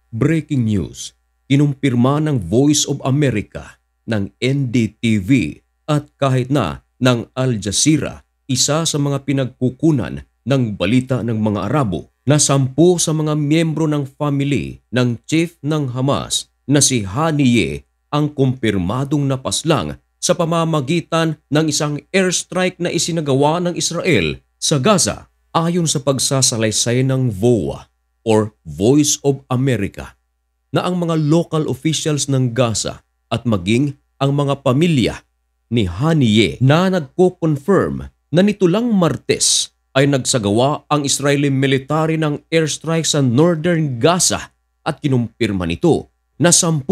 Breaking news, kinumpirma ng Voice of America, ng NDTV at kahit na ng Al Jazeera, isa sa mga pinagkukunan ng balita ng mga Arabo na 10 sa mga miyembro ng family ng chief ng Hamas na si Haniyeh ang kumpirmadong napaslang sa pamamagitan ng isang airstrike na isinagawa ng Israel sa Gaza ayon sa pagsasalaysay ng VOA or Voice of America na ang mga local officials ng Gaza at maging ang mga pamilya ni Haniyeh na nagko-confirm na nito lang Martes ay nagsagawa ang Israeli military ng airstrike sa northern Gaza at kinumpirma nito na 10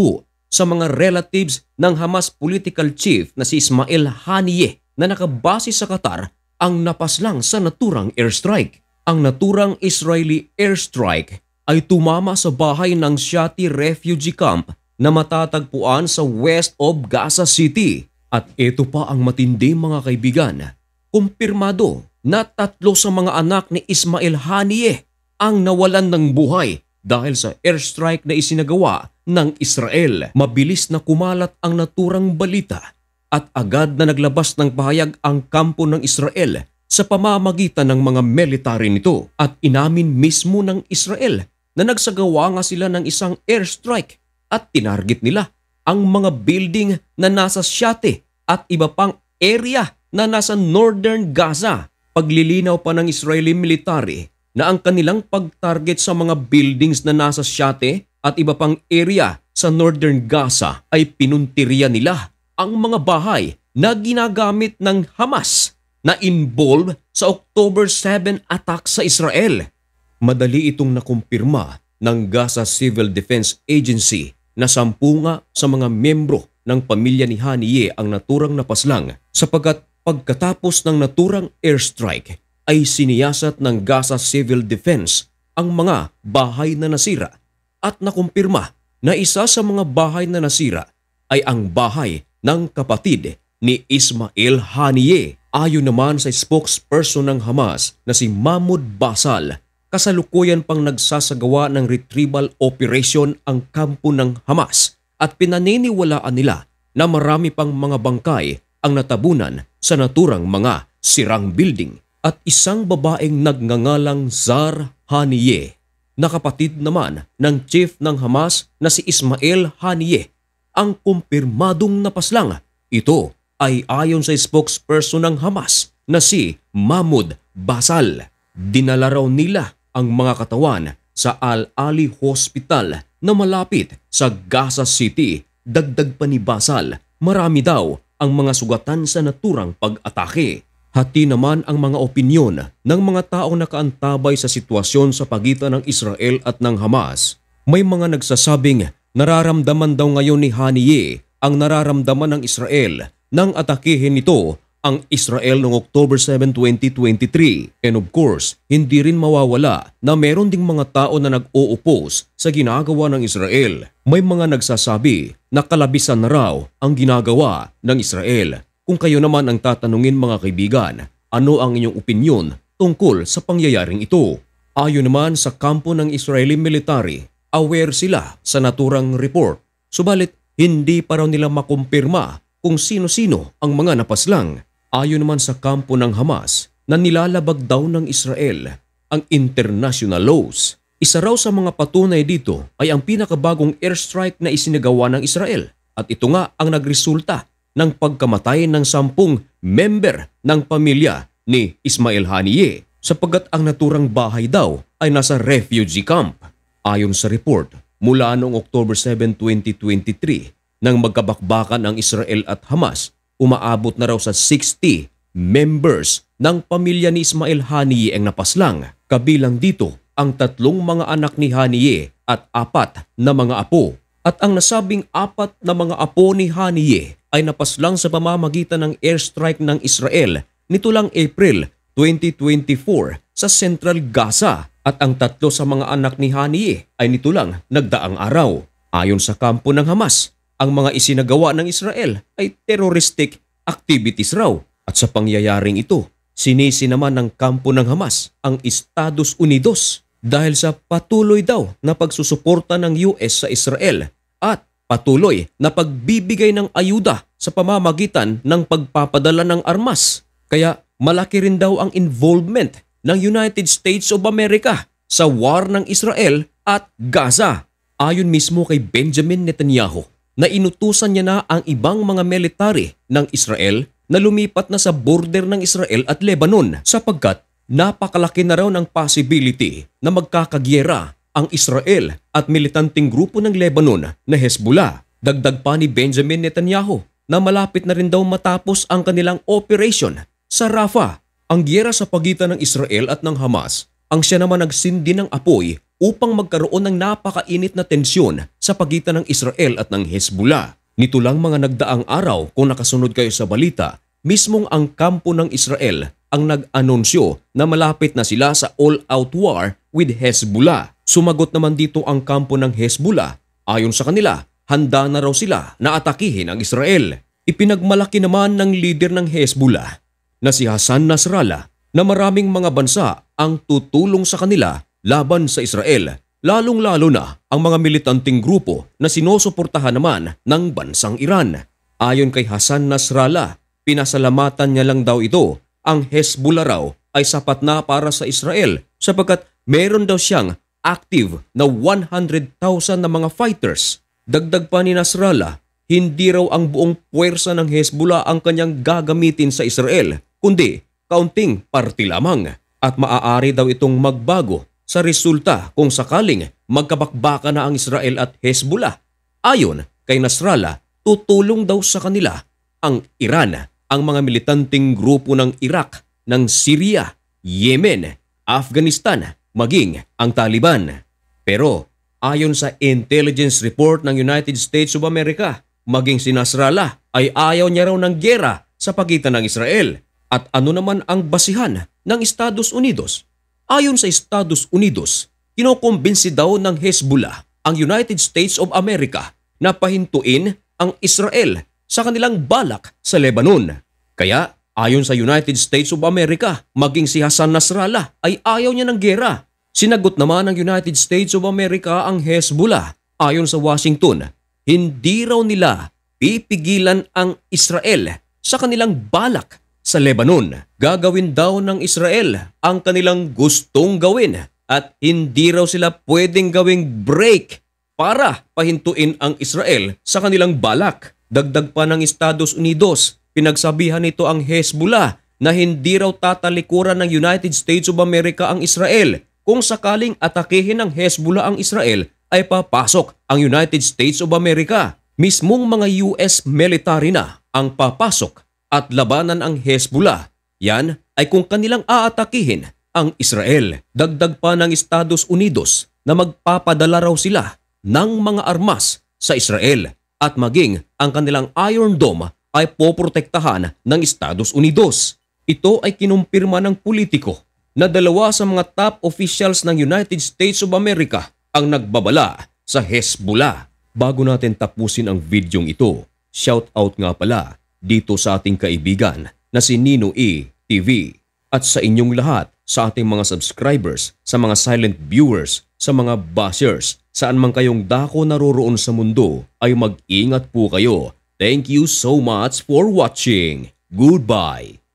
sa mga relatives ng Hamas political chief na si Ismail Haniyeh na nakabase sa Qatar ang napaslang sa naturang airstrike. Ang naturang Israeli airstrike ay tumama sa bahay ng Shati Refugee Camp na matatagpuan sa west of Gaza City. At ito pa ang matindi mga kaibigan. Kumpirmado na 3 sa mga anak ni Ismail Haniyeh ang nawalan ng buhay dahil sa airstrike na isinagawa ng Israel. Mabilis na kumalat ang naturang balita at agad na naglabas ng pahayag ang kampo ng Israel sa pamamagitan ng mga military nito at inamin mismo ng Israel na nagsagawa nga sila ng isang airstrike at tinarget nila ang mga building na nasa Shati at iba pang area na nasa northern Gaza. Paglilinaw pa ng Israeli military na ang kanilang pagtarget sa mga buildings na nasa Shati at iba pang area sa northern Gaza ay pinuntirya nila ang mga bahay na ginagamit ng Hamas na involved sa October 7 attack sa Israel. Madali itong nakumpirma ng Gaza Civil Defense Agency na 10 nga sa mga miyembro ng pamilya ni Haniyeh ang naturang napaslang sapagkat pagkatapos ng naturang airstrike ay siniyasat ng Gaza Civil Defense ang mga bahay na nasira at nakumpirma na isa sa mga bahay na nasira ay ang bahay ng kapatid ni Ismail Haniyeh. Ayon naman sa spokesperson ng Hamas na si Mahmoud Basal, kasalukuyan pang nagsasagawa ng retrieval operation ang kampo ng Hamas at pinaniniwalaan nila na marami pang mga bangkay ang natabunan sa naturang mga sirang building. At isang babaeng nagngangalang Zar Haniyeh na kapatid naman ng chief ng Hamas na si Ismail Haniyeh ang kumpirmadong napaslang. Ito ay ayon sa spokesperson ng Hamas na si Mahmoud Basal. Dinala raw nila ang mga katawan sa Al-Ali Hospital na malapit sa Gaza City. Dagdag pa ni Basal, marami daw ang mga sugatan sa naturang pag-atake. Hati naman ang mga opinyon ng mga taong nakaantabay sa sitwasyon sa pagitan ng Israel at ng Hamas. May mga nagsasabing nararamdaman daw ngayon ni Haniyeh ang nararamdaman ng Israel nang atakehin nito ang Israel noong October 7, 2023. And of course, hindi rin mawawala na meron ding mga tao na nag-o-oppose sa ginagawa ng Israel. May mga nagsasabi na kalabisan na raw ang ginagawa ng Israel. Kung kayo naman ang tatanungin mga kaibigan, ano ang inyong opinyon tungkol sa pangyayaring ito? Ayon naman sa kampo ng Israeli military, aware sila sa naturang report. Subalit, hindi pa raw nila makumpirma kung sino-sino ang mga napaslang. Ayon naman sa kampo ng Hamas na nilalabag daw ng Israel ang international laws. Isa raw sa mga patunay dito ay ang pinakabagong airstrike na isinagawa ng Israel at ito nga ang nagresulta ng pagkamatay ng 10 member ng pamilya ni Ismail Haniyeh sapagkat ang naturang bahay daw ay nasa refugee camp. Ayon sa report, mula noong October 7, 2023 nang magkabakbakan ang Israel at Hamas, umaabot na raw sa 60 members ng pamilya ni Ismail Haniyeh ang napaslang. Kabilang dito ang 3 mga anak ni Haniyeh at 4 na mga apo. At ang nasabing 4 na mga apo ni Haniyeh ay napaslang sa pamamagitan ng airstrike ng Israel nito lang April 2024 sa Central Gaza. At ang 3 sa mga anak ni Haniyeh ay nito lang nagdaang araw. Ayon sa kampo ng Hamas, ang mga isinagawa ng Israel ay terroristic activities raw. At sa pangyayaring ito, sinisi naman ng kampo ng Hamas ang Estados Unidos dahil sa patuloy daw na pagsusuporta ng US sa Israel at patuloy na pagbibigay ng ayuda sa pamamagitan ng pagpapadala ng armas. Kaya malaki rin daw ang involvement ng United States of America sa war ng Israel at Gaza. Ayon mismo kay Benjamin Netanyahu na inutusan niya na ang ibang mga military ng Israel na lumipat na sa border ng Israel at Lebanon sapagkat napakalaki na raw ng possibility na magkakagyera ang Israel at militanteng grupo ng Lebanon na Hezbollah. Dagdag pa ni Benjamin Netanyahu na malapit na rin daw matapos ang kanilang operation sa Rafah. Ang gyera sa pagitan ng Israel at ng Hamas ang siya naman nagsindi ng apoy upang magkaroon ng napakainit na tensyon sa pagitan ng Israel at ng Hezbollah. Nito lang mga nagdaang araw kung nakasunod kayo sa balita, mismong ang kampo ng Israel ang nag-anunsyo na malapit na sila sa all-out war with Hezbollah. Sumagot naman dito ang kampo ng Hezbollah. Ayon sa kanila, handa na raw sila na atakihin ang Israel. Ipinagmalaki naman ng leader ng Hezbollah na si Hassan Nasrallah na maraming mga bansa ang tutulong sa kanila laban sa Israel, lalong-lalo na ang mga militanteng grupo na sinusuportahan naman ng bansang Iran. Ayon kay Hassan Nasrallah, pinasalamatan niya lang daw ito. Ang Hezbollah raw ay sapat na para sa Israel sapagkat meron daw siyang active na 100,000 na mga fighters. Dagdag pa ni Nasrallah, hindi raw ang buong puwersa ng Hezbollah ang kanyang gagamitin sa Israel, kundi kaunting parti lamang. At maaari daw itong magbago sa resulta kung sakaling magkabakbaka na ang Israel at Hezbollah. Ayon kay Nasrallah, tutulong daw sa kanila ang Iran, ang mga militanteng grupo ng Iraq, ng Syria, Yemen, Afghanistan, maging ang Taliban. Pero ayon sa intelligence report ng United States of America, maging si Nasrallah ay ayaw niya raw ng gyera sa pagitan ng Israel. At ano naman ang basihan ng Estados Unidos? Ayon sa Estados Unidos, kinukumbinsi daw ng Hezbollah ang United States of America na pahintuin ang Israel sa kanilang balak sa Lebanon. Kaya ayon sa United States of America, maging si Hassan Nasrallah ay ayaw niya ng gyera. Sinagot naman ng United States of America ang Hezbollah. Ayon sa Washington, hindi raw nila pipigilan ang Israel sa kanilang balak sa Lebanon. Gagawin daw ng Israel ang kanilang gustong gawin at hindi raw sila pwedeng gawing break para pahintuin ang Israel sa kanilang balak. Dagdag pa ng Estados Unidos, pinagsabihan nito ang Hezbollah na hindi raw tatalikuran ng United States of America ang Israel. Kung sakaling atakihin ng Hezbollah ang Israel, ay papasok ang United States of America. Mismong mga US military na ang papasok at labanan ang Hezbollah. Yan ay kung kanilang aatakihin ang Israel. Dagdag pa ng Estados Unidos na magpapadala raw sila ng mga armas sa Israel at maging ang kanilang Iron Dome ay poprotektahan ng Estados Unidos. Ito ay kinumpirma ng politiko na dalawa sa mga top officials ng United States of America ang nagbabala sa Hezbollah. Bago natin tapusin ang videong ito, shout out nga pala dito sa ating kaibigan na si Nino E. TV at sa inyong lahat, sa ating mga subscribers, sa mga silent viewers, sa mga bashers, saan man kayong dako naroroon sa mundo ay mag-ingat po kayo. Thank you so much for watching. Goodbye!